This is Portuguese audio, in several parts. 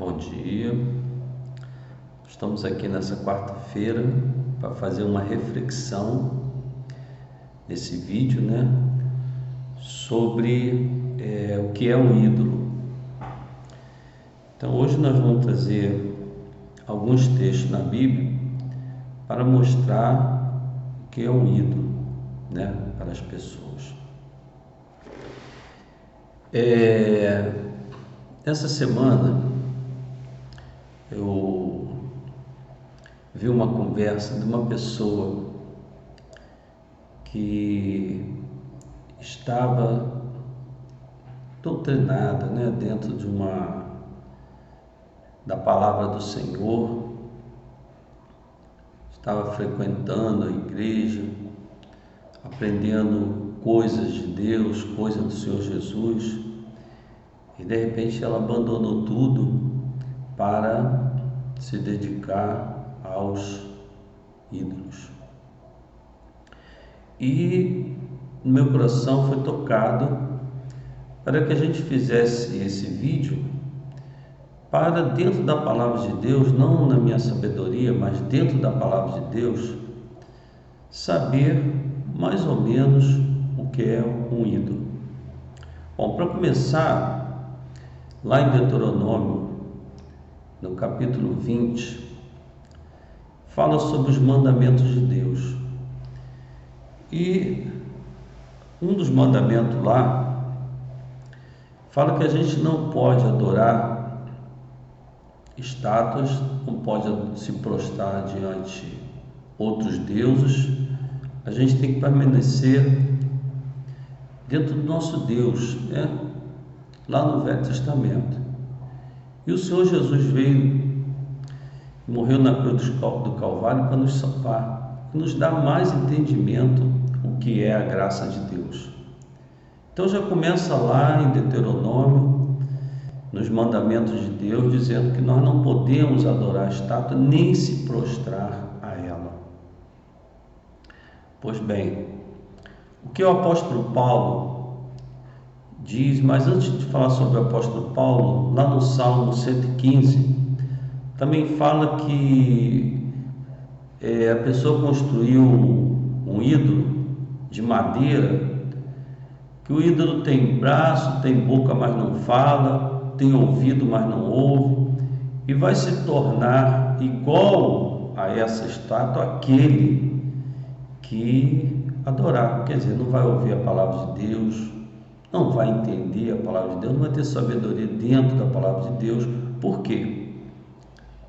Bom dia, estamos aqui nessa quarta-feira para fazer uma reflexão nesse vídeo, sobre o que é um ídolo. Então hoje nós vamos trazer alguns textos na Bíblia para mostrar o que é um ídolo, para as pessoas. Essa semana eu vi uma conversa de uma pessoa que estava doutrinada, dentro da palavra do Senhor, estava frequentando a igreja, aprendendo coisas de Deus, coisas do Senhor Jesus, e de repente ela abandonou tudo para se dedicar aos ídolos. E meu coração foi tocado para que a gente fizesse esse vídeo para, dentro da palavra de Deus, não na minha sabedoria, mas dentro da palavra de Deus, saber mais ou menos o que é um ídolo. Bom, para começar, lá em Deuteronômio, no capítulo 20, fala sobre os mandamentos de Deus. E um dos mandamentos lá fala que a gente não pode adorar estátuas, não pode se prostrar diante outros deuses. A gente tem que permanecer dentro do nosso Deus, lá no Velho Testamento. E o Senhor Jesus veio, morreu na cruz do Calvário para nos salvar, nos dar mais entendimento o que é a graça de Deus. Então já começa lá em Deuteronômio, nos mandamentos de Deus, dizendo que nós não podemos adorar a estátua nem se prostrar a ela. Pois bem, o que o apóstolo Paulo diz, mas antes de falar sobre o apóstolo Paulo, lá no Salmo 115, também fala que a pessoa construiu um ídolo de madeira, que o ídolo tem braço, tem boca, mas não fala, tem ouvido, mas não ouve, e vai se tornar igual a essa estátua aquele que adorar, quer dizer, não vai ouvir a palavra de Deus, não vai entender a palavra de Deus, não vai ter sabedoria dentro da palavra de Deus. Por quê?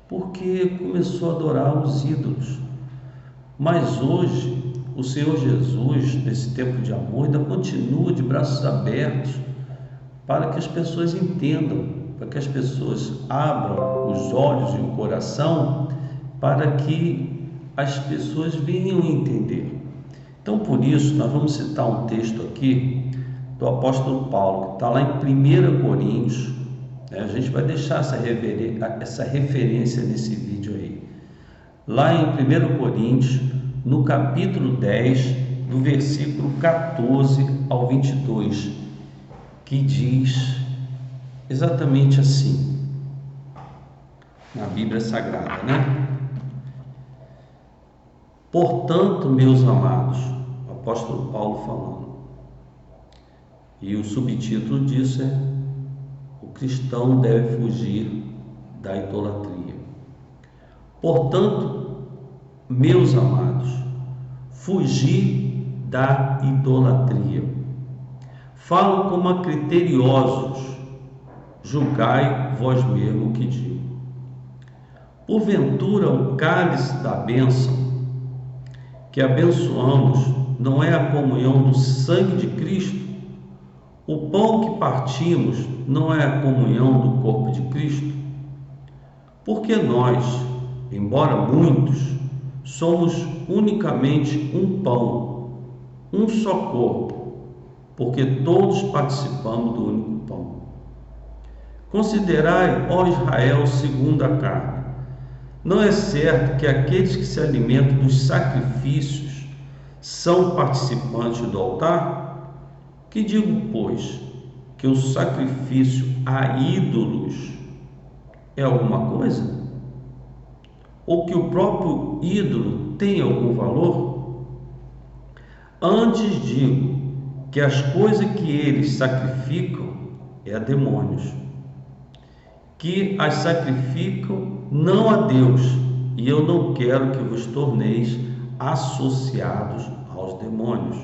Porque começou a adorar os ídolos. Mas hoje, o Senhor Jesus, nesse tempo de amor, ainda continua de braços abertos para que as pessoas entendam, para que as pessoas abram os olhos e o coração, para que as pessoas venham entender. Então, por isso, nós vamos citar um texto aqui do apóstolo Paulo, que está lá em 1 Coríntios, a gente vai deixar essa referência nesse vídeo aí, lá em 1 Coríntios, no capítulo 10, do versículo 14 ao 22, que diz exatamente assim, na Bíblia Sagrada, Portanto, meus amados, o apóstolo Paulo falando, e o subtítulo disso é: o cristão deve fugir da idolatria. Portanto, meus amados, fugir da idolatria. Falo como a criteriosos, julgai vós mesmo o que digo. Porventura, o cálice da bênção que abençoamos não é a comunhão do sangue de Cristo? O pão que partimos não é a comunhão do corpo de Cristo? Porque nós, embora muitos, somos unicamente um pão, um só corpo, porque todos participamos do único pão. Considerai, ó Israel, segundo a carne. Não é certo que aqueles que se alimentam dos sacrifícios são participantes do altar? Que digo, pois, que o sacrifício a ídolos é alguma coisa? Ou que o próprio ídolo tem algum valor? Antes digo que as coisas que eles sacrificam é a demônios, que as sacrificam não a Deus, e eu não quero que vos torneis associados aos demônios.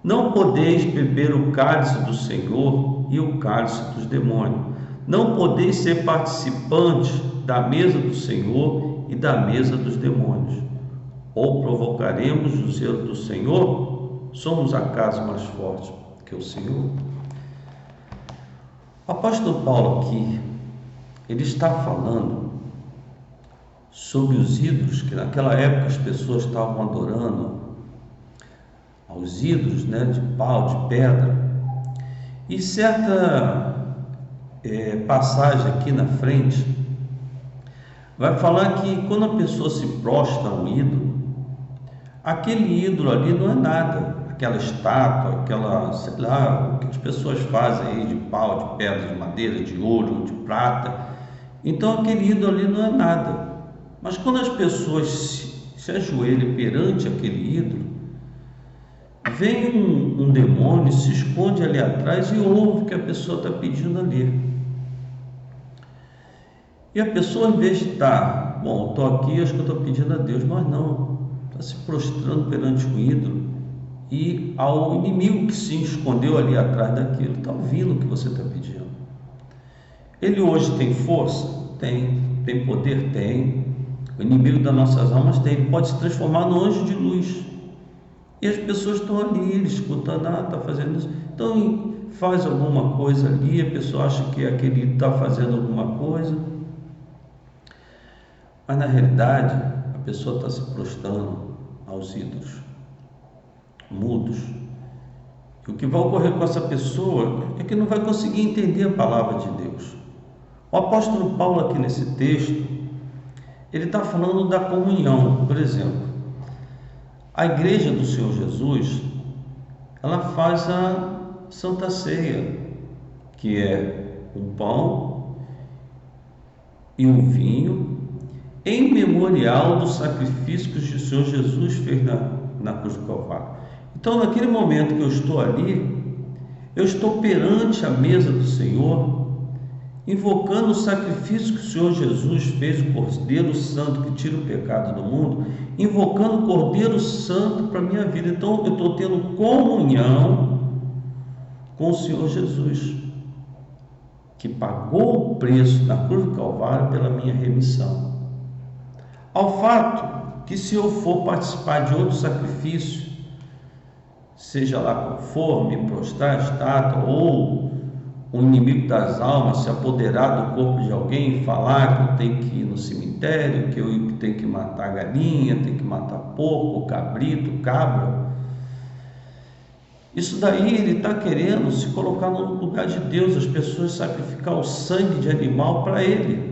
Não podeis beber o cálice do Senhor e o cálice dos demônios. Não podeis ser participantes da mesa do Senhor e da mesa dos demônios. Ou provocaremos o zelo do Senhor? Somos acaso mais fortes que o Senhor? O apóstolo Paulo aqui, ele está falando sobre os ídolos que naquela época as pessoas estavam adorando, aos ídolos, de pau, de pedra. E certa passagem aqui na frente vai falar que quando a pessoa se prostra a um ídolo, aquele ídolo ali não é nada, aquela estátua, aquela, sei lá, o que as pessoas fazem aí de pau, de pedra, de madeira, de ouro, de prata. Então aquele ídolo ali não é nada. Mas quando as pessoas se ajoelham perante aquele ídolo, vem um demônio, se esconde ali atrás e ouve o que a pessoa está pedindo ali. E a pessoa, em vez de estar, estou aqui, acho que eu estou pedindo a Deus, mas não, está se prostrando perante o ídolo e ao inimigo que se escondeu ali atrás daquilo, está ouvindo o que você está pedindo. Ele hoje tem força? Tem poder? Tem. O inimigo das nossas almas tem, ele pode se transformar no anjo de luz. E as pessoas estão ali, escutando, está fazendo isso. Então faz alguma coisa ali, a pessoa acha que aquele está fazendo alguma coisa. Mas na realidade, a pessoa está se prostrando aos ídolos, mudos. E o que vai ocorrer com essa pessoa é que não vai conseguir entender a palavra de Deus. O apóstolo Paulo aqui nesse texto, ele está falando da comunhão. Por exemplo, a igreja do Senhor Jesus, ela faz a Santa Ceia, que é o pão e o vinho, em memorial do sacrifício que o Senhor Jesus fez na cruz do Calvário. Então, naquele momento que eu estou ali, eu estou perante a mesa do Senhor, invocando o sacrifício que o Senhor Jesus fez, o Cordeiro Santo que tira o pecado do mundo, invocando o Cordeiro Santo para a minha vida. Então eu estou tendo comunhão com o Senhor Jesus, que pagou o preço na cruz do Calvário pela minha remissão. Ao fato que, se eu for participar de outro sacrifício, seja lá qual for, me prostrar a estátua, ou um inimigo das almas se apoderar do corpo de alguém e falar que eu tenho que ir no cemitério, que eu tenho que matar galinha, tenho que matar porco, cabrito, cabra, isso daí ele está querendo se colocar no lugar de Deus, as pessoas sacrificar o sangue de animal para ele.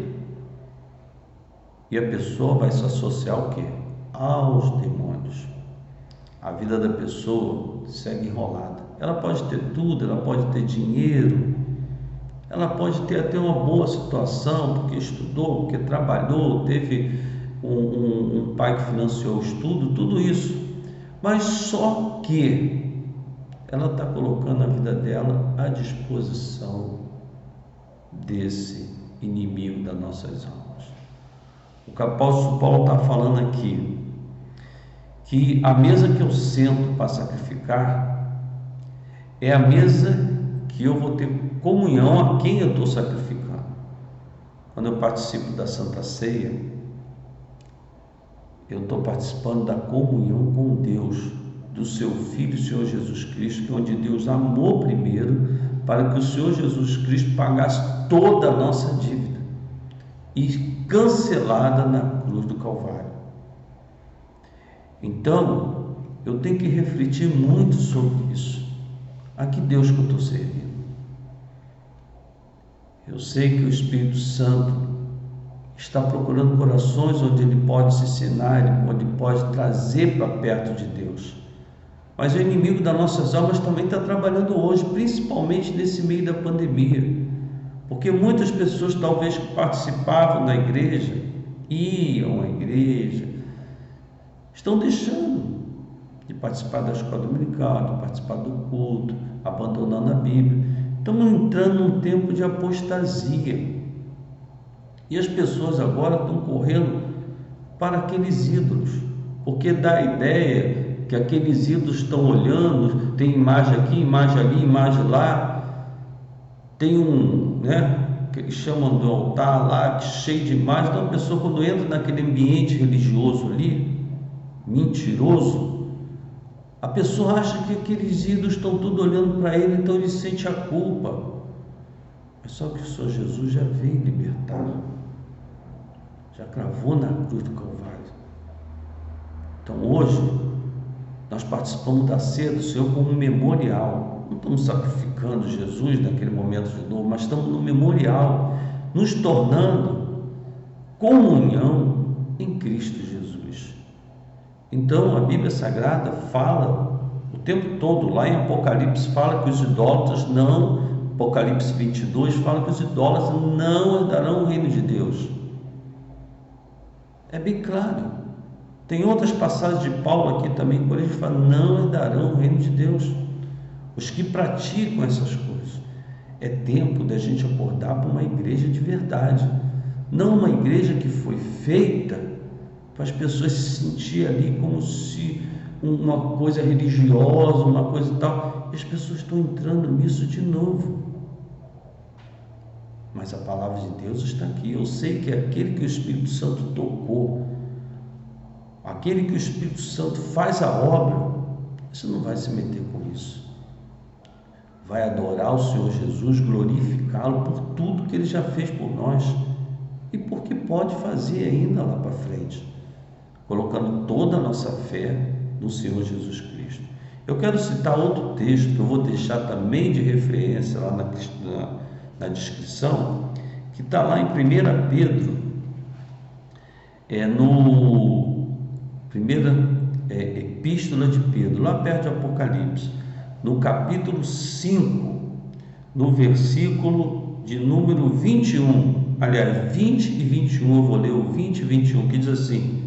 E a pessoa vai se associar ao quê? Aos demônios. A vida da pessoa segue enrolada. Ela pode ter tudo, ela pode ter dinheiro, ela pode ter até uma boa situação, porque estudou, porque trabalhou, teve um pai que financiou o estudo, tudo isso. Mas só que ela está colocando a vida dela à disposição desse inimigo das nossas almas. O que o apóstolo Paulo está falando aqui, que a mesa que eu sento para sacrificar é a mesa que eu vou ter comunhão a quem eu estou sacrificando. Quando eu participo da Santa Ceia, eu estou participando da comunhão com Deus, do seu Filho, o Senhor Jesus Cristo, que é onde Deus amou primeiro, para que o Senhor Jesus Cristo pagasse toda a nossa dívida e cancelada na cruz do Calvário. Então, eu tenho que refletir muito sobre isso. A que Deus que eu estou servindo? Eu sei que o Espírito Santo está procurando corações onde ele pode se ensinar, onde pode trazer para perto de Deus. Mas o inimigo das nossas almas também está trabalhando hoje, principalmente nesse meio da pandemia, Porque muitas pessoas talvez que participavam da igreja, iam à igreja, estão deixando de participar da escola dominical, de participar do culto, abandonando a Bíblia. Estamos entrando num tempo de apostasia. E as pessoas agora estão correndo para aqueles ídolos, porque dá a ideia que aqueles ídolos estão olhando, tem imagem aqui, imagem ali, imagem lá, tem que eles chamam do altar lá, cheio de imagens. Então a pessoa, quando entra naquele ambiente religioso ali, mentiroso, a pessoa acha que aqueles ídolos estão tudo olhando para ele, então ele sente a culpa. Mas só que o Senhor Jesus já veio libertar, já cravou na cruz do Calvário. Então hoje nós participamos da ceia do Senhor como um memorial. Não estamos sacrificando Jesus naquele momento de dor, mas estamos no memorial, nos tornando comunhão em Cristo Jesus. Então a Bíblia Sagrada fala o tempo todo, lá em Apocalipse fala que os idólatras não, Apocalipse 22 fala que os idólatras não herdarão o reino de Deus. É bem claro. Tem outras passagens de Paulo aqui também, quando ele fala, não herdarão o reino de Deus. Os que praticam essas coisas. É tempo da gente acordar para uma igreja de verdade. Não uma igreja que foi feita para as pessoas se sentir ali como se uma coisa religiosa, uma coisa e tal. E as pessoas estão entrando nisso de novo. Mas a palavra de Deus está aqui. Eu sei que aquele que o Espírito Santo tocou, aquele que o Espírito Santo faz a obra, você não vai se meter com isso. Vai adorar o Senhor Jesus, glorificá-lo por tudo que Ele já fez por nós e porque pode fazer ainda lá para frente, colocando toda a nossa fé no Senhor Jesus Cristo. Eu quero citar outro texto que eu vou deixar também de referência lá na descrição, que está lá em 1 Pedro, no primeira epístola de Pedro, lá perto de Apocalipse, no capítulo 5, no versículo de número 21, aliás, 20 e 21, eu vou ler o 20 e 21, que diz assim: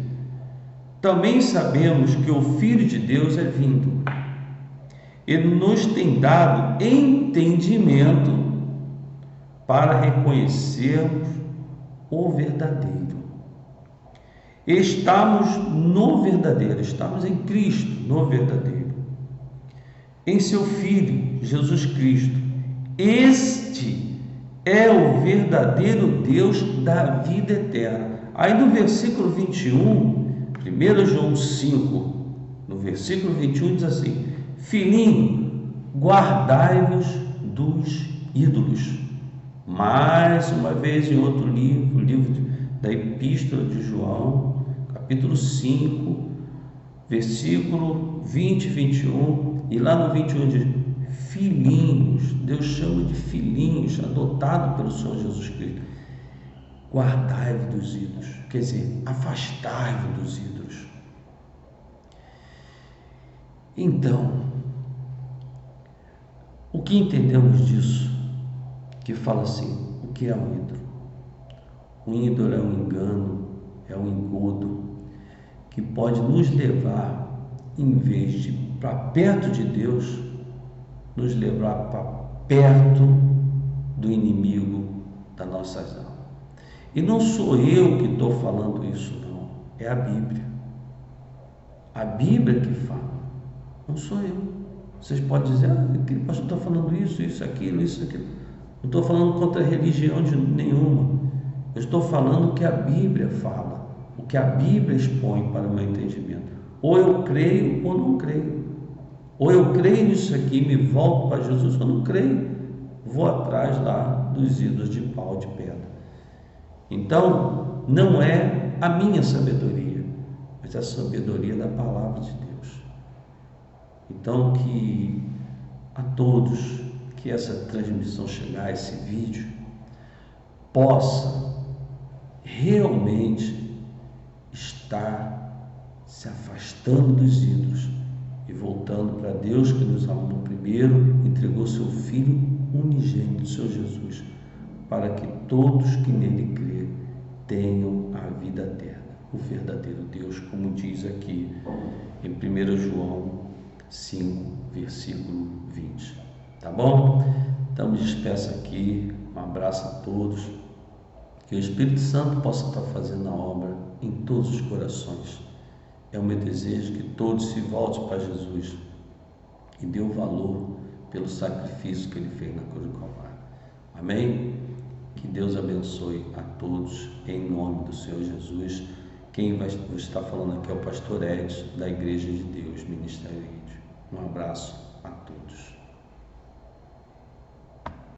também sabemos que o Filho de Deus é vindo, Ele nos tem dado entendimento para reconhecermos o verdadeiro. Estamos no verdadeiro, estamos em Cristo, no verdadeiro, em seu Filho, Jesus Cristo. Este é o verdadeiro Deus da vida eterna. Aí no versículo 21, 1 João 5, no versículo 21 diz assim: filhinho, guardai-vos dos ídolos. Mais uma vez em outro livro, o livro da Epístola de João, capítulo 5, versículo 20 e 21, e lá no 21 diz: filhinhos, Deus chama de filhinhos, adotado pelo Senhor Jesus Cristo. Guardai-vos dos ídolos, quer dizer, afastai-vos dos ídolos. Então, o que entendemos disso? Que fala assim, o que é um ídolo? Um ídolo é um engano, é um engodo, que pode nos levar, em vez de para perto de Deus, nos levar para perto do inimigo das nossas almas. E não sou eu que estou falando isso, não, é a Bíblia. A Bíblia que fala, não sou eu. Vocês podem dizer, aquele pastor está falando isso, aquilo. Não estou falando contra a religião nenhuma. Eu estou falando o que a Bíblia fala, o que a Bíblia expõe para o meu entendimento. Ou eu creio ou não creio. Ou eu creio nisso aqui e me volto para Jesus, ou não creio, vou atrás lá dos ídolos de pau, de pedra. Então, não é a minha sabedoria, mas a sabedoria da palavra de Deus. Então, que a todos que essa transmissão chegar, esse vídeo, possa realmente estar se afastando dos ídolos e voltando para Deus, que nos amou primeiro, entregou seu Filho unigênito, seu Jesus, para que todos que nele crê tenham a vida eterna. O verdadeiro Deus, como diz aqui em 1 João 5, versículo 20. Tá bom? Então me despeço aqui, um abraço a todos, que o Espírito Santo possa estar fazendo a obra em todos os corações. É o meu desejo que todos se voltem para Jesus e dê o valor pelo sacrifício que ele fez na cruz do Calvário. Amém? Que Deus abençoe a todos, em nome do Senhor Jesus. Quem vai estar falando aqui é o pastor Ed, da Igreja de Deus, Ministério Ídio. Um abraço a todos.